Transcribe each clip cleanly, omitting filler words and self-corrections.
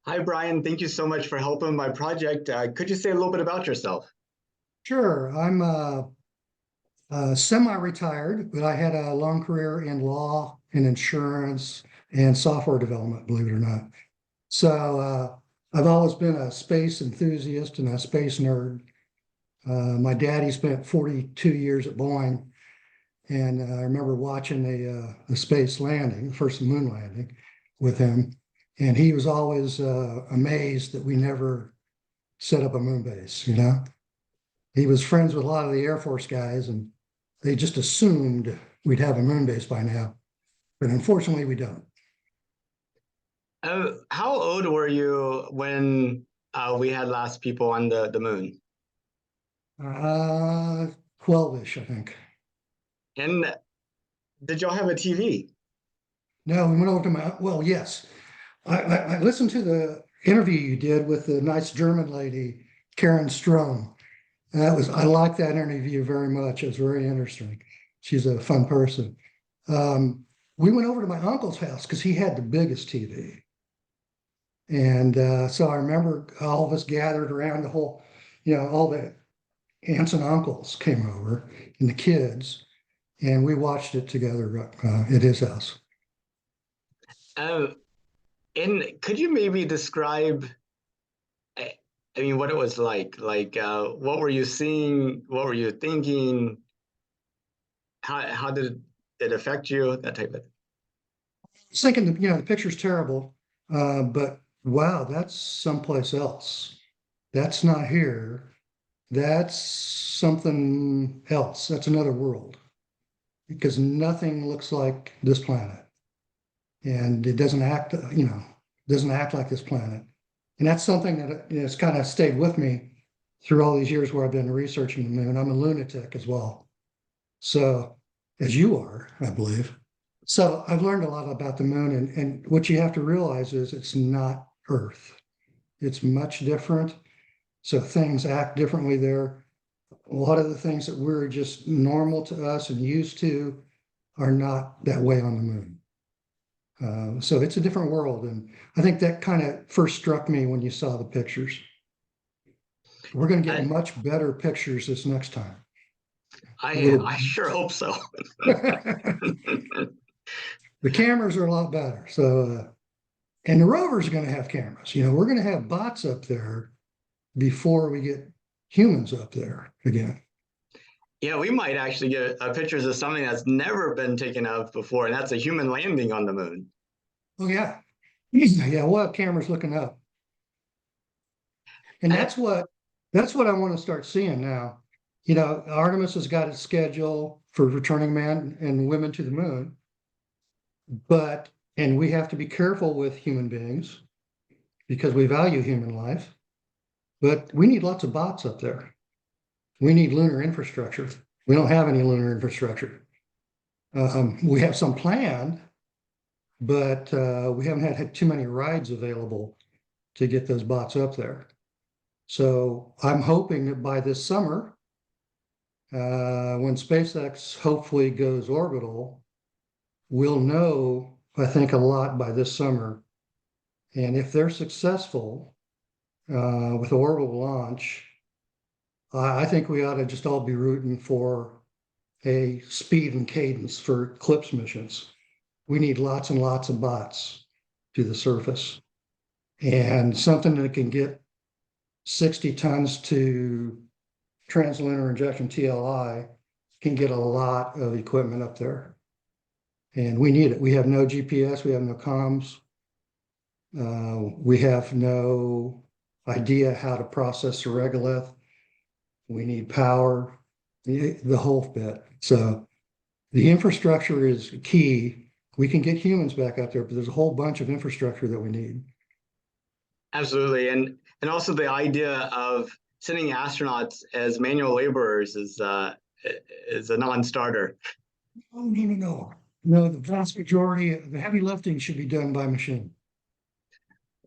Hi, Brian. Thank you so much for helping my project. Could you say a little bit about yourself? Sure. I'm semi-retired, but I had a long career in law and insurance and software development, believe it or not. So I've always been a space enthusiast and a space nerd. My daddy spent 42 years at Boeing, and I remember watching the space landing, the first moon landing with him. And he was always amazed that we never set up a moon base, He was friends with a lot of the Air Force guys, and they just assumed we'd have a moon base by now. But unfortunately, we don't. How old were you when we had last people on the moon? Uh, 12-ish, I think. And did y'all have a TV? No, we went over to well, yes. I listened to the interview you did with the nice German lady, Karen Strom. I liked that interview very much. It was very interesting. She's a fun person. Um, we went over to my uncle's house because he had the biggest TV. And so I remember all of us gathered around all the aunts and uncles came over and the kids, and we watched it together at his house. Uh, and could you maybe describe, uh, I mean, what it was like? What were you seeing? What were you thinking? How did it affect you? That type of thing. I was thinking, the picture's terrible, but wow, that's someplace else. That's not here. That's something else. That's another world because nothing looks like this planet. And it doesn't act like this planet. And that's something that has kind of stayed with me through all these years where I've been researching the moon. I'm a lunatic as well. So, as you are, I believe. So I've learned a lot about the moon, and what you have to realize is it's not Earth. It's much different. So things act differently there. A lot of the things that we're just normal to us and used to are not that way on the moon. So it's a different world. And I think that kind of first struck me when you saw the pictures. We're going to get I, much better pictures this next time. I sure hope so. The cameras are a lot better. And the rover's going to have cameras. We're going to have bots up there before we get humans up there again. Yeah, we might actually get pictures of something that's never been taken of before, and that's a human landing on the moon. Oh, yeah. Yeah, we'll have cameras looking up. And Uh, that's what I want to start seeing now. Artemis has got its schedule for returning men and women to the moon, and we have to be careful with human beings because we value human life, but we need lots of bots up there. We need lunar infrastructure. We don't have any lunar infrastructure. We have some planned, but we haven't had too many rides available to get those bots up there. So I'm hoping that by this summer, when SpaceX hopefully goes orbital, we'll know, I think, a lot by this summer. And if they're successful with orbital launch, I think we ought to just all be rooting for a speed and cadence for CLIPS missions. We need lots and lots of bots to the surface and something that can get 60 tons to translunar injection TLI can get a lot of equipment up there. And we need it. We have no GPS, we have no comms, we have no idea how to process the regolith. We need power, the whole bit. So the infrastructure is key. We can get humans back out there, but there's a whole bunch of infrastructure that we need. Absolutely, and also the idea of sending astronauts as manual laborers is a non-starter. Oh, no, no, no. No, the vast majority of the heavy lifting should be done by machine.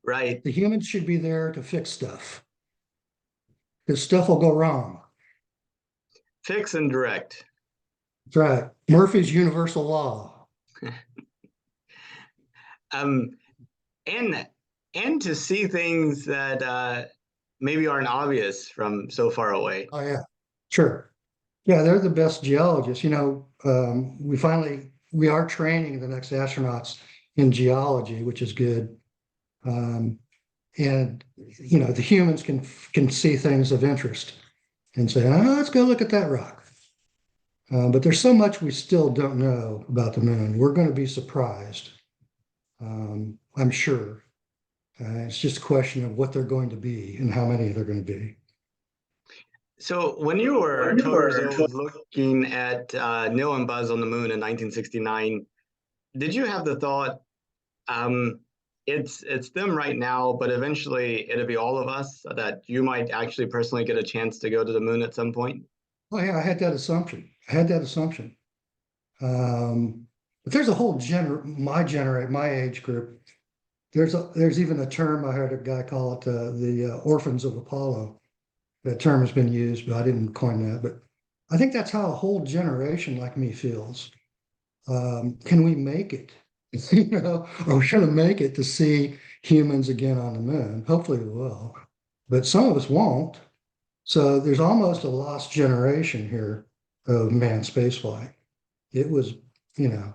Right. The humans should be there to fix stuff because stuff will go wrong. Fix and direct. That's right. Murphy's universal law. Um, and and to see things that maybe aren't obvious from so far away. Oh yeah, sure. Yeah, they're the best geologists. We are training the next astronauts in geology, which is good. Um, and the humans can see things of interest and say, oh, let's go look at that rock. But there's so much we still don't know about the moon. We're going to be surprised, I'm sure. It's just a question of what they're going to be and how many they're going to be. So when you were 12 years old looking at Neil and Buzz on the moon in 1969, did you have the thought, um, it's them right now, but eventually it'll be all of us, that you might actually personally get a chance to go to the moon at some point? Oh yeah, I had that assumption. I had that assumption. But there's a whole my age group. There's even a term I heard a guy call it the orphans of Apollo. That term has been used, but I didn't coin that. But I think that's how a whole generation like me feels. Can we make it? Are we going to make it to see humans again on the moon? Hopefully we will, but some of us won't. So there's almost a lost generation here of manned spaceflight. It was, you know,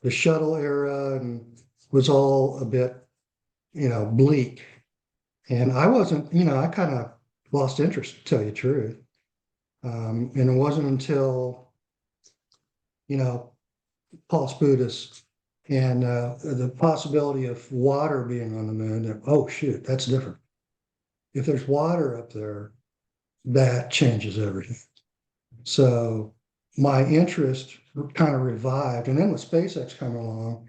the shuttle era and was all a bit, bleak. And I wasn't, I kind of lost interest, to tell you the truth. And it wasn't until, you know, Paul Spudis and the possibility of water being on the moon, that, oh, shoot, that's different. If there's water up there, that changes everything. So my interest kind of revived. And then with SpaceX coming along,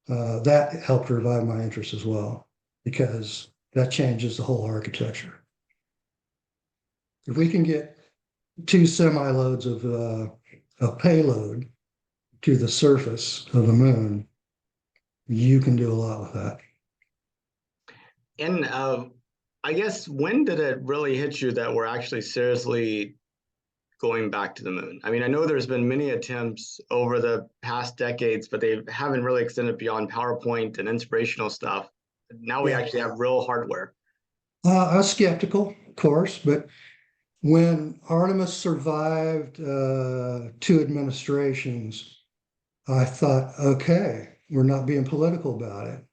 that helped revive my interest as well, because that changes the whole architecture. If we can get two semi loads of a payload to the surface of the moon, you can do a lot with that. And I guess when did it really hit you that we're actually seriously going back to the moon? I mean, I know there's been many attempts over the past decades, but they haven't really extended beyond PowerPoint and inspirational stuff. Now we Yeah. actually have real hardware. I was skeptical, of course, but when Artemis survived two administrations, I thought, okay, we're not being political about it.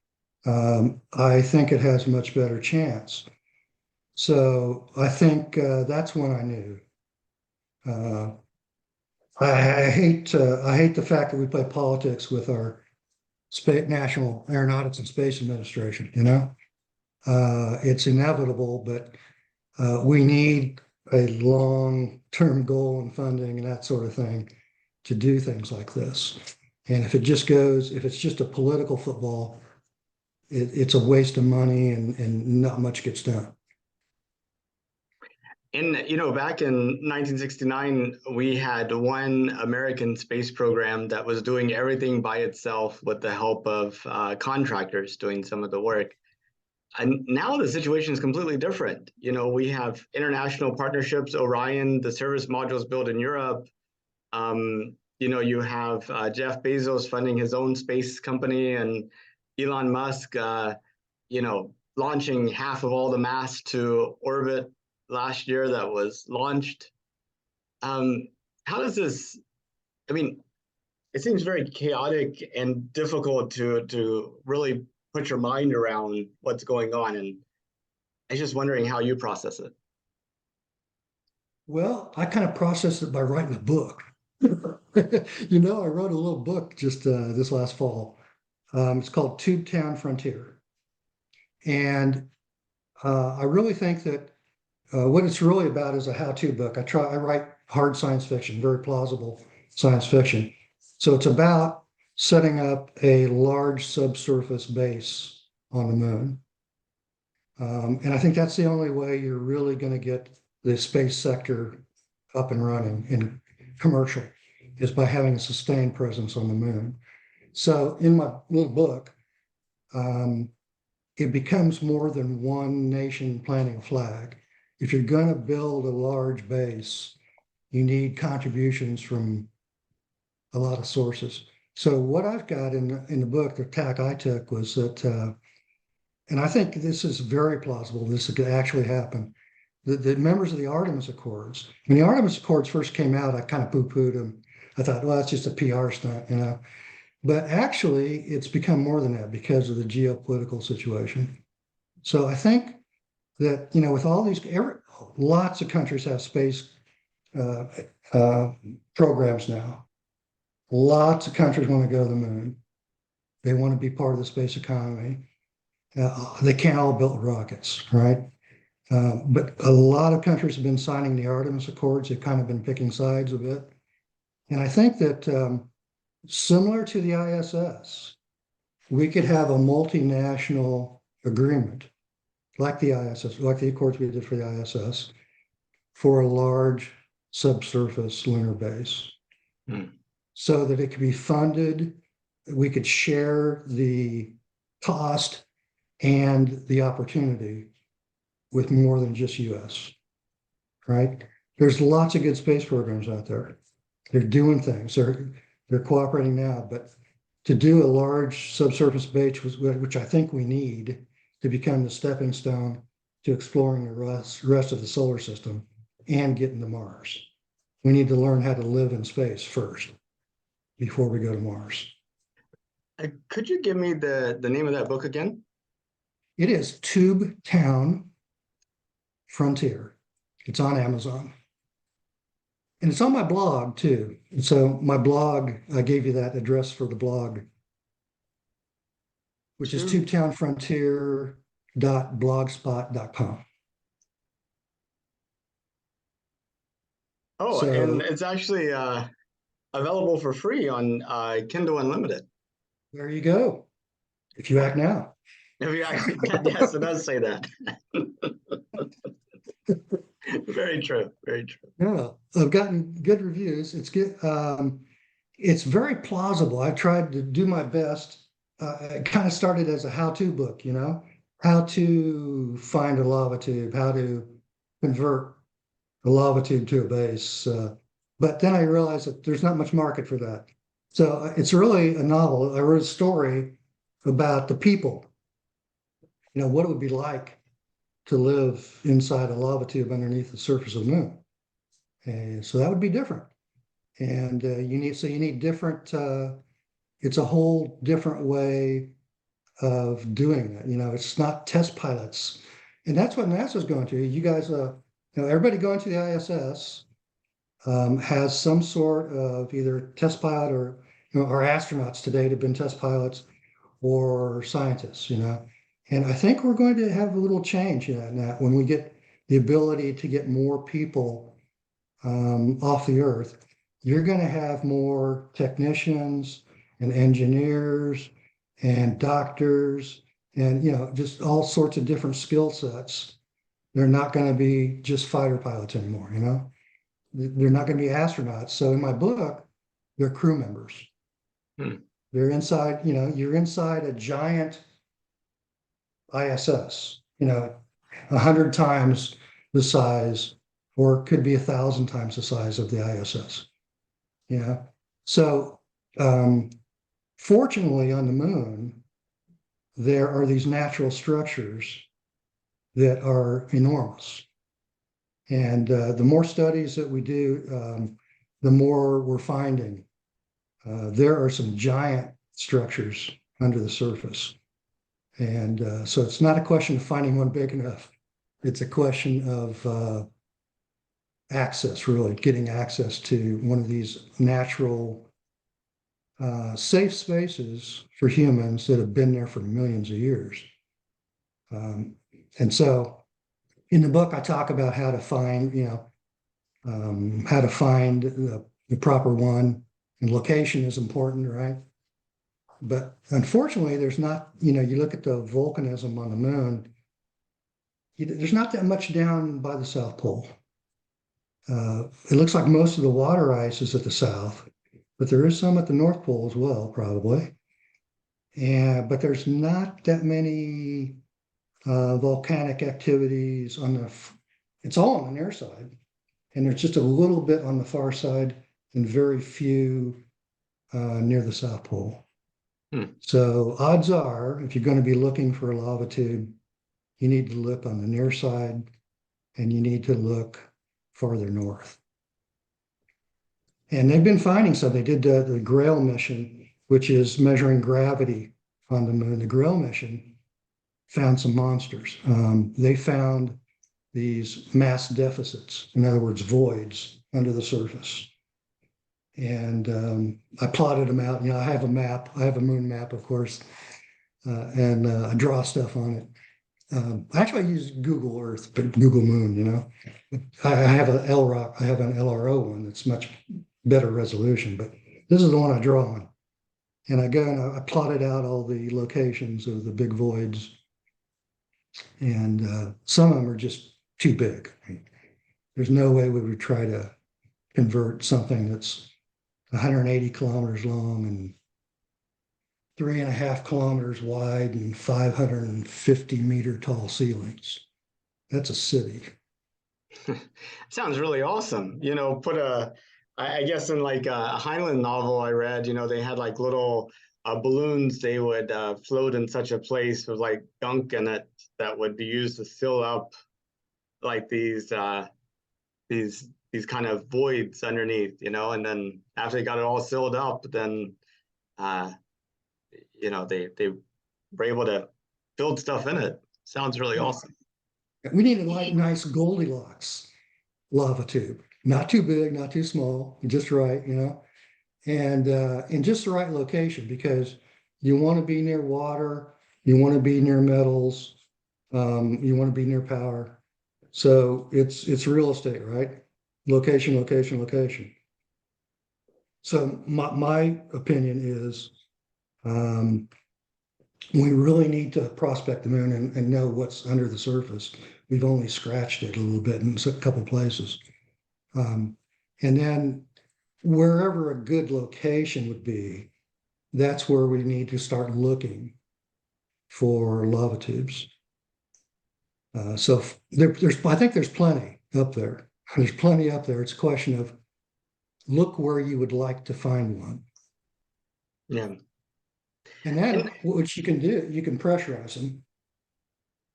I think it has a much better chance. So I think that's when I knew. Uh, I hate the fact that we play politics with our National Aeronautics and Space Administration. It's inevitable, but we need a long-term goal and funding and that sort of thing to do things like this. And if it's just a political football, it's a waste of money and not much gets done. Back in 1969, we had one American space program that was doing everything by itself with the help of contractors doing some of the work. And now the situation is completely different. We have international partnerships, Orion, the service modules built in Europe. You have Jeff Bezos funding his own space company, and Elon Musk, launching half of all the mass to orbit last year that was launched. Um, how does this? I mean, it seems very chaotic and difficult to really put your mind around what's going on, and I was just wondering how you process it. Well, I kind of processed it by writing a book. I wrote a little book just this last fall. It's called Tubetown Frontier. And I really think that what it's really about is a how-to book. I write hard science fiction, very plausible science fiction. So it's about setting up a large subsurface base on the moon. And I think that's the only way you're really going to get the space sector up and running and commercial, is by having a sustained presence on the moon. So in my little book, um, it becomes more than one nation planting a flag. If you're going to build a large base, you need contributions from a lot of sources. So what I've got in the book, the tack I took was that and I think this is very plausible. This could actually happen. The members of the Artemis Accords, when the Artemis Accords first came out, I kind of poo-pooed them. I thought, well, that's just a PR stunt, you know. But actually, it's become more than that because of the geopolitical situation. So I think that, you know, with all these, lots of countries have space uh, uh, programs now. Lots of countries want to go to the moon. They want to be part of the space economy. They can't all build rockets, right? But a lot of countries have been signing the Artemis Accords. They've kind of been picking sides a bit. And I think that similar to the ISS, we could have a multinational agreement like the ISS, like the accords we did for the ISS, for a large subsurface lunar base Hmm. so that it could be funded. We could share the cost and the opportunity with more than just US, right? There's lots of good space programs out there. They're doing things. They're cooperating now, but to do a large subsurface base, which I think we need to become the stepping stone to exploring the rest of the solar system and getting to Mars. We need to learn how to live in space first before we go to Mars. Could you give me the name of that book again? It is Tube Town Frontier. It's on Amazon. And it's on my blog too. And so my blog, I gave you that address for the blog, which is Two. tubetownfrontier.blogspot.com. Oh, and So it's actually available for free on Kindle Unlimited. there you go. If you act now. If you actually, yes, it does say that. Very true. Very true. Yeah, I've gotten good reviews. It's good. It's very plausible. I tried to do my best. It kind of started as a how-to book, you know, how to find a lava tube, how to convert a lava tube to a base. But then I realized that there's not much market for that. So it's really a novel. I wrote a story about the people, you know, what it would be like to live inside a lava tube underneath the surface of the moon. And so that would be different. And you need different, it's a whole different way of doing it. You know, it's not test pilots. And that's what NASA's going to. You guys, you know, everybody going to the ISS has some sort of either test pilot or, you know, our astronauts today have been test pilots or scientists, you know. And I think we're going to have a little change in that when we get the ability to get more people off the Earth. You're going to have more technicians and engineers and doctors and, you know, just all sorts of different skill sets. They're not going to be just fighter pilots anymore, you know. They're not going to be astronauts. So in my book, they're crew members. Hmm. They're inside, you know, you're inside a giant ISS, you know, 100 times the size, or it could be 1,000 times the size of the ISS. You know, so fortunately on the moon, there are these natural structures that are enormous. And the more studies that we do, the more we're finding there are some giant structures under the surface. And so it's not a question of finding one big enough. It's a question of access, really, getting access to one of these natural safe spaces for humans that have been there for millions of years. And so in the book, I talk about how to find, you know, how to find the proper one, and location is important, right? But unfortunately, there's not, you know, you look at the volcanism on the moon, there's not that much down by the South Pole. It looks like most of the water ice is at the south, but there is some at the North Pole as well, probably. And but there's not that many volcanic activities on the. It's all on the near side, and there's just a little bit on the far side, and very few near the South Pole. Hmm. So odds are, if you're going to be looking for a lava tube, you need to look on the near side and you need to look farther north. And they've been finding some. They did the Grail mission, which is measuring gravity on the moon. The Grail mission found some monsters. They found these mass deficits, in other words, voids under the surface. And I plotted them out. I have a map. I have a moon map, of course, and I draw stuff on it. Actually, I use Google Earth, but Google Moon. I have an LROC. I have an LRO one that's much better resolution, but this is the one I draw on. And I go and I plotted out all the locations of the big voids, and some of them are just too big. There's no way we would try to convert something that's 180 kilometers long and 3.5 kilometers wide and 550-meter tall ceilings. That's a city. Sounds really awesome. Put I guess in like a Heinlein novel I read, they had like little balloons they would float in such a place with like gunk in it that would be used to fill up like these kind of voids underneath, and then after they got it all filled up, then uh, they were able to build stuff in it. Sounds really Yeah. awesome. We need a nice Goldilocks lava tube. Not too big, not too small, just right, and in just the right location because you want to be near water, you want to be near metals, you want to be near power. So it's real estate, right? Location, location, location. So my opinion is um, we really need to prospect the moon and know what's under the surface. We've only scratched it a little bit in a couple places. Um, and then wherever a good location would be, that's where we need to start looking for lava tubes. So I think there's plenty up there. There's plenty up there. It's a question of look where you would like to find one. Yeah. And And then what you can do, you can pressurize them.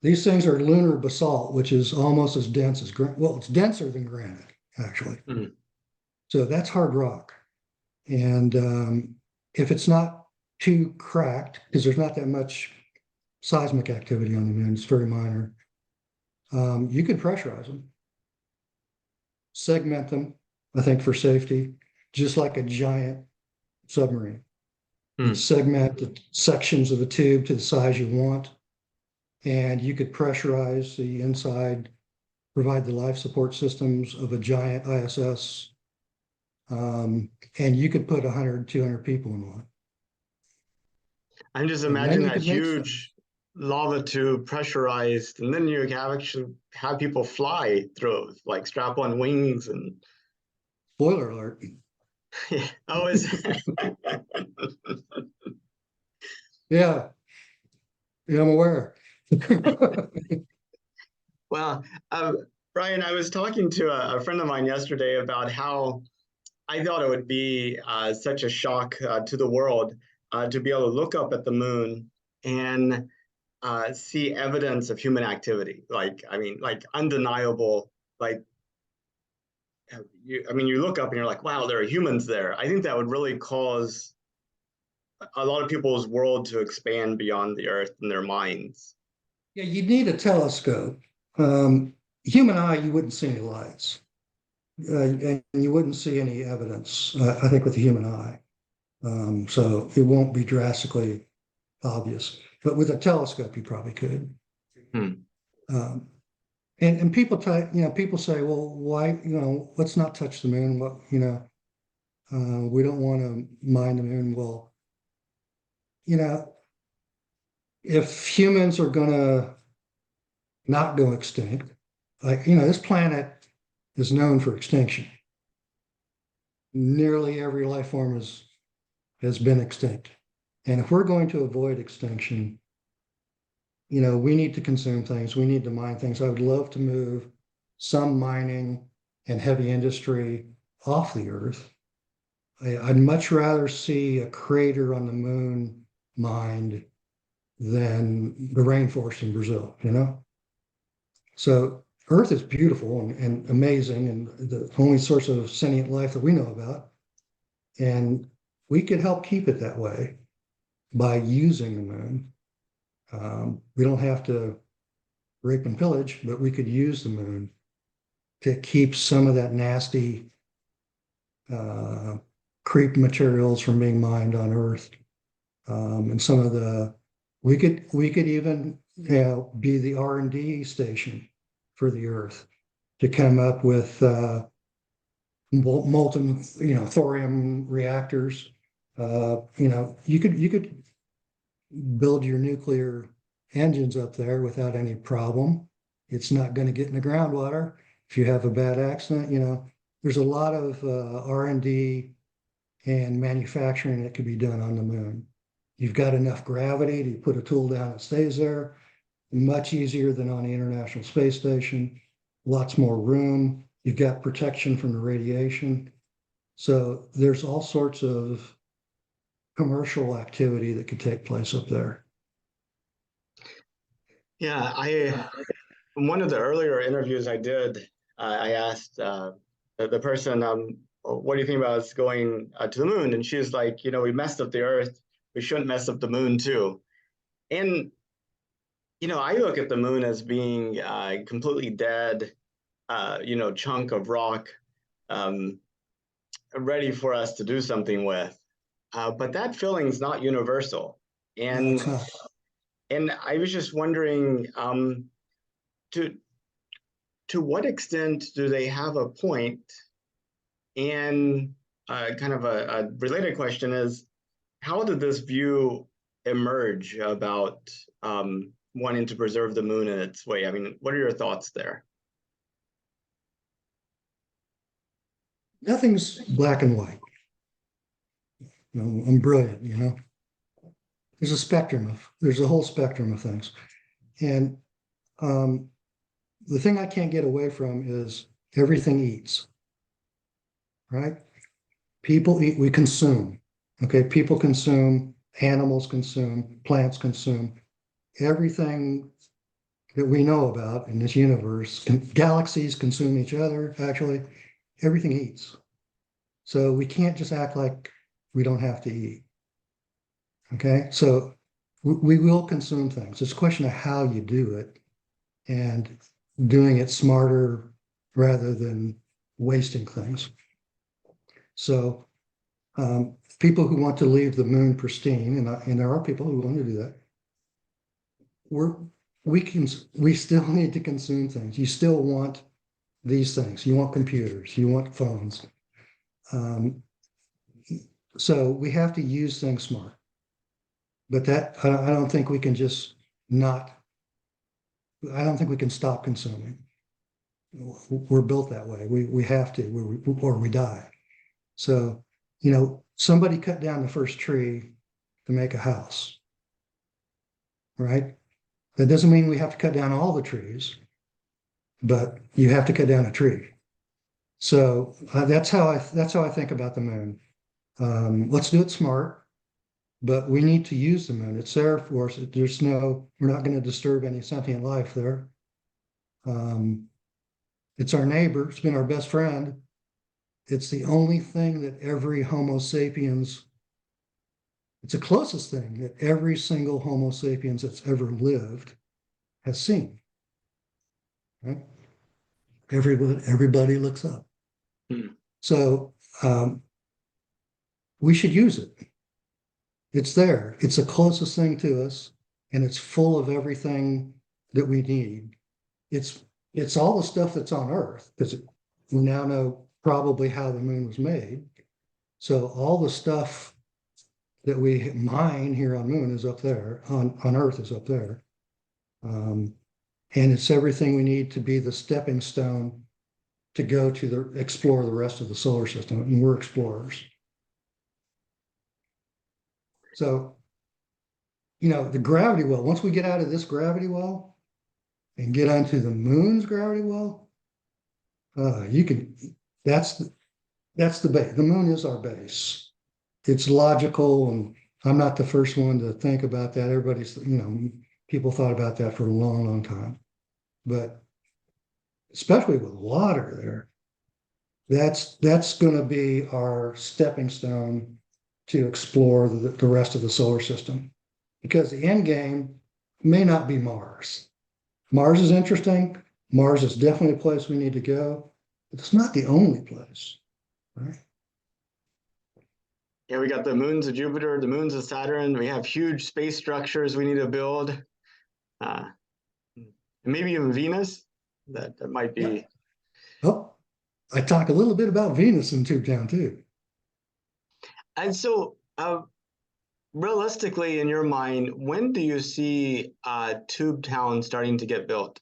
These things are lunar basalt, which is almost as dense as granite. Well, it's denser than granite, actually. mm, So that's hard rock. And if it's not too cracked, because there's not that much seismic activity on the moon, it's very minor, you can pressurize them, segment them, I think, for safety, just like a giant submarine. You'd mm. segment the sections of the tube to the size you want, and you could pressurize the inside, provide the life support systems of a giant ISS, and you could put 100, 200 people in one. I'm just And then imagining you that could make things. huge lava tube pressurized, and then you have actually have people fly through it, like strap on wings and Spoiler alert. yeah. Oh, is Yeah, yeah, I'm aware. well, Brian, I was talking to a friend of mine yesterday about how I thought it would be such a shock to the world to be able to look up at the moon and see evidence of human activity. Like, I mean, like undeniable. Like, you look up and you're like, wow, there are humans there. I think that would really cause a lot of people's world to expand beyond the Earth in their minds. Yeah, you'd need a telescope. Human eye, you wouldn't see any lights, and you wouldn't see any evidence, I think, with the human eye. So it won't be drastically obvious. But with a telescope, you probably could. Hmm. Um, and people say, well, why, let's not touch the moon. We don't want to mine the moon. Well, you know, if humans are going to not go extinct, like, this planet is known for extinction. Nearly every life form has been extinct. And if we're going to avoid extinction, we need to consume things, we need to mine things. I would love to move some mining and heavy industry off the Earth. I'd much rather see a crater on the moon mined than the rainforest in Brazil, you know? So Earth is beautiful and amazing and the only source of sentient life that we know about. And we could help keep it that way by using the moon. We don't have to rape and pillage, but we could use the moon to keep some of that nasty uh, creep materials from being mined on Earth. And some of the we could even be the R&D station for the Earth to come up with molten thorium reactors. You could build your nuclear engines up there without any problem. It's not going to get in the groundwater. If you have a bad accident, there's a lot of R&D and manufacturing that could be done on the moon. You've got enough gravity to put a tool down that stays there, much easier than on the International Space Station, lots more room. You've got protection from the radiation. So there's all sorts of commercial activity that could take place up there. Yeah, I in one of the earlier interviews I did, I asked the person, "What do you think about us going to the moon?" And she was like, "We messed up the Earth. We shouldn't mess up the moon too." And I look at the moon as being a completely dead, chunk of rock, um, ready for us to do something with. But that feeling is not universal, No, and it's not. I was just wondering, to what extent do they have a point? And kind of a related question is, how did this view emerge about wanting to preserve the moon in its way? I mean, what are your thoughts there? Nothing's black and white. I'm brilliant, there's a whole spectrum of things. And um, the thing I can't get away from is everything eats, right? People eat, we consume. Okay, people consume, animals consume, plants consume. Everything that we know about in this universe, galaxies consume each other, actually, everything eats. So we can't just act like we don't have to eat. Okay, so we will consume things. It's a question of how you do it and doing it smarter rather than wasting things. So people who want to leave the moon pristine, and there are people who want to do that, we're, we still need to consume things. You still want these things. You want computers, you want phones. So we have to use things smart. But that I don't think we can just not. I don't think we can stop consuming. We're built that way. We have to, or we die. So somebody cut down the first tree to make a house, right? That doesn't mean we have to cut down all the trees, but you have to cut down a tree. So that's how I think about the moon. Let's do it smart, but we need to use the moon. It's there for us. We're not going to disturb any sentient life there. It's our neighbor. It's been our best friend. It's the only thing that every Homo sapiens, it's the closest thing that every single Homo sapiens that's ever lived has seen. Right? Everybody looks up. Hmm. So we should use it. It's there. It's the closest thing to us, and it's full of everything that we need. It's all the stuff that's on Earth because we now know probably how the moon was made. So all the stuff that we mine here on moon is up there, on Earth is up there. And it's everything we need to be the stepping stone to go to explore the rest of the solar system. And we're explorers. So, the gravity well, once we get out of this gravity well and get onto the moon's gravity well, you can, that's the base. The moon is our base. It's logical and I'm not the first one to think about that. Everybody's, people thought about that for a long, long time. But especially with water there, that's going to be our stepping stone to explore the rest of the solar system. Because the end game may not be Mars. Mars is interesting. Mars is definitely a place we need to go. But it's not the only place, right? Yeah, we got the moons of Jupiter, the moons of Saturn. We have huge space structures we need to build. Uh, Maybe even Venus. That might Yep. be. Oh, I talk a little bit about Venus in Tubetown too. And so, realistically, in your mind, when do you see Tube Town starting to get built?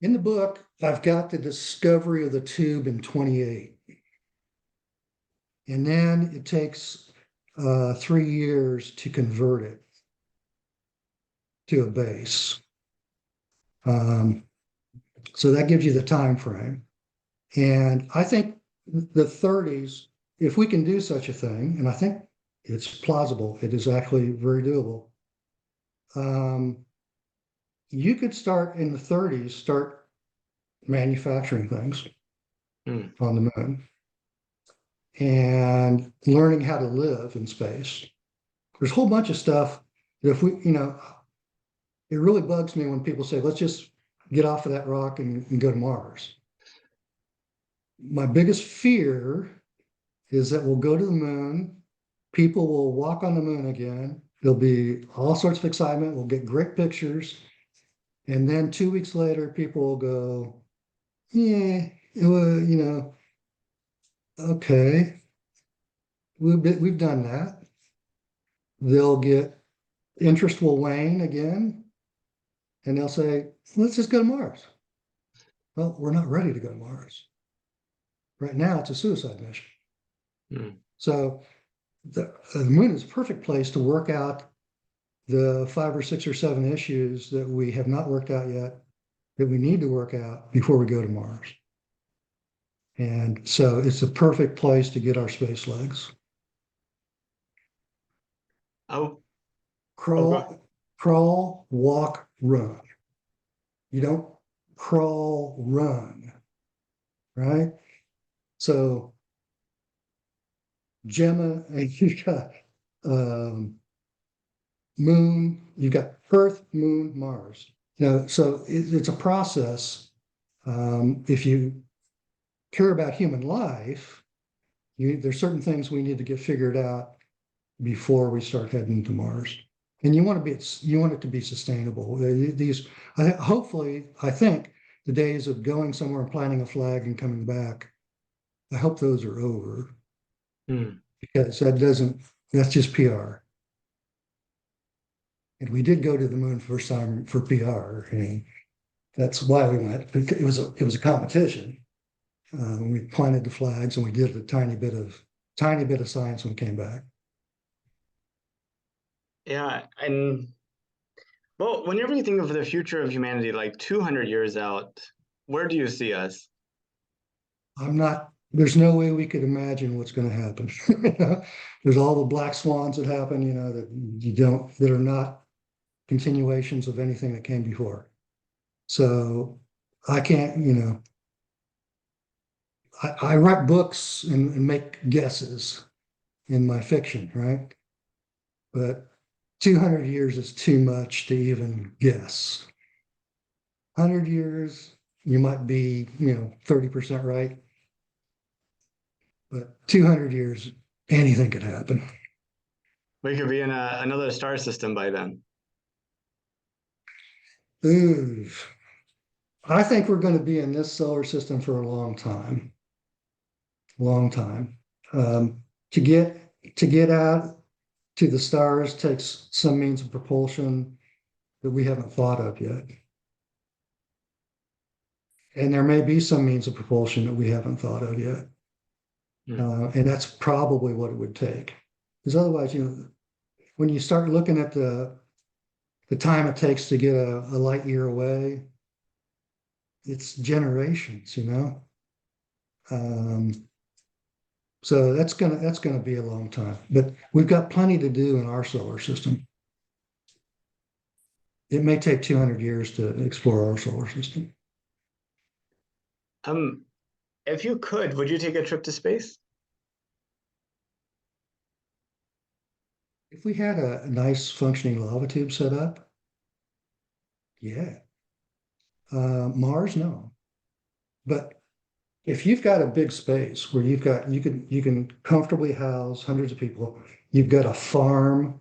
In the book, I've got the discovery of the tube in 28. And then it takes 3 years to convert it to a base. Um, so that gives you the time frame. And I think the 30s, if we can do such a thing, and I think it's plausible, it is actually very doable. You could start in the 30s, start manufacturing things Hmm. on the moon and learning how to live in space. There's a whole bunch of stuff that if we, it really bugs me when people say, let's just get off of that rock and go to Mars. My biggest fear is that we'll go to the moon, people will walk on the moon again, there'll be all sorts of excitement, we'll get great pictures, and then 2 weeks later, people will go, yeah, well, okay, we've done that. They'll get interest will wane again, and they'll say, let's just go to Mars. Well, we're not ready to go to Mars. Right now, it's a suicide mission. Hmm. So the moon is a perfect place to work out the 5 or 6 or 7 issues that we have not worked out yet that we need to work out before we go to Mars. And so it's a perfect place to get our space legs. Oh, okay. Crawl, walk, run. You don't crawl, run, right? So Gemma, and you've got um, Moon, you've got Earth, Moon, Mars. So it's a process. If you care about human life, there's certain things we need to get figured out before we start heading to Mars. And you want it to be sustainable. Hopefully, I think the days of going somewhere and planting a flag and coming back, I hope those are over Hmm. because that's just PR. And we did go to the moon first time for PR, and that's why we went. It was a competition. We planted the flags and we did a tiny bit of science when we came back. Yeah, and well, whenever you think of the future of humanity, like 200 years out, where do you see us? There's no way we could imagine what's going to happen. There's all the black swans that happen, that are not continuations of anything that came before. So I can't, I write books and make guesses in my fiction, right? But 200 years is too much to even guess. 100 years, you might be, 30% right. But 200 years, anything could happen. We could be in another star system by then. Ooh, I think we're going to be in this solar system for a long time, long time. Um, to get to get out to the stars takes some means of propulsion that we haven't thought of yet. And there may be some means of propulsion that we haven't thought of yet. Hmm. And that's probably what it would take. Because otherwise, when you start looking at the time it takes to get a light year away, it's generations. Um, So that's gonna be a long time. But we've got plenty to do in our solar system. It may take 200 years to explore our solar system. Um, if you could, would you take a trip to space? If we had a nice functioning lava tube set up, yeah. Mars, no. But if you've got a big space where you can comfortably house hundreds of people, you've got a farm,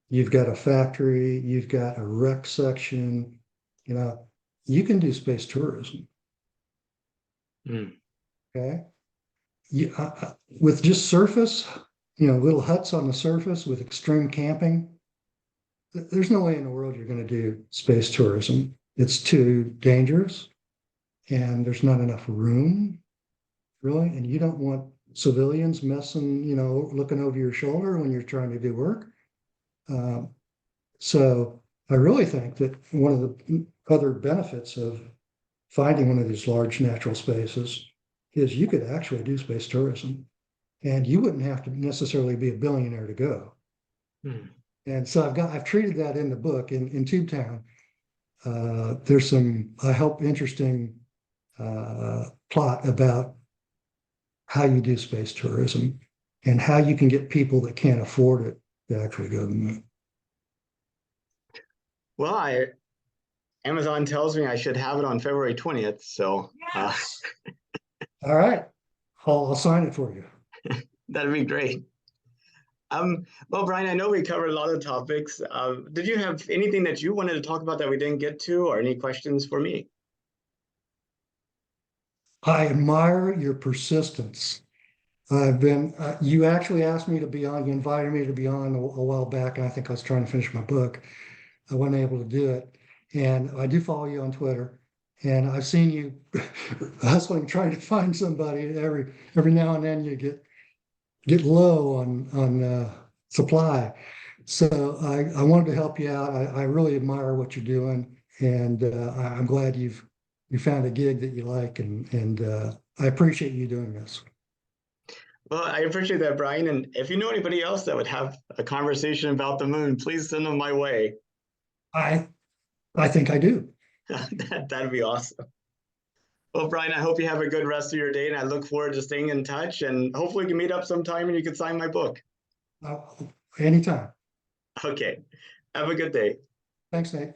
you've got a factory, you've got a rec section, you know, you can do space tourism. Hmm. Okay. With just surface, little huts on the surface with extreme camping, there's no way in the world you're going to do space tourism. It's too dangerous and there's not enough room, really. And you don't want civilians messing, looking over your shoulder when you're trying to do work. Um, so I really think that one of the other benefits of finding one of these large natural spaces is you could actually do space tourism and you wouldn't have to necessarily be a billionaire to go. Hmm. And so I've treated that in the book in Tubetown. There's some, I hope, interesting plot about how you do space tourism and how you can get people that can't afford it to actually go to the moon. Well, I Amazon tells me I should have it on February 20th, so All right, I'll sign it for you. that'd be great. Well, Brian, I know we covered a lot of topics. Did you have anything that you wanted to talk about that we didn't get to, or any questions for me? I admire your persistence. You actually asked me to be on, you invited me to be on a while back, and I think I was trying to finish my book. I wasn't able to do it. And I do follow you on Twitter, and I've seen you hustling, trying to find somebody. Every now and then you get low on supply. So I wanted to help you out. I really admire what you're doing, and I'm glad you found a gig that you like, and I appreciate you doing this. Well, I appreciate that, Brian. And if you know anybody else that would have a conversation about the moon, please send them my way. I I think I do. That'd be awesome. Well, Brian, I hope you have a good rest of your day, and I look forward to staying in touch. And hopefully, we can meet up sometime and you can sign my book. Uh, Anytime. Okay. Have a good day. Thanks, Nate.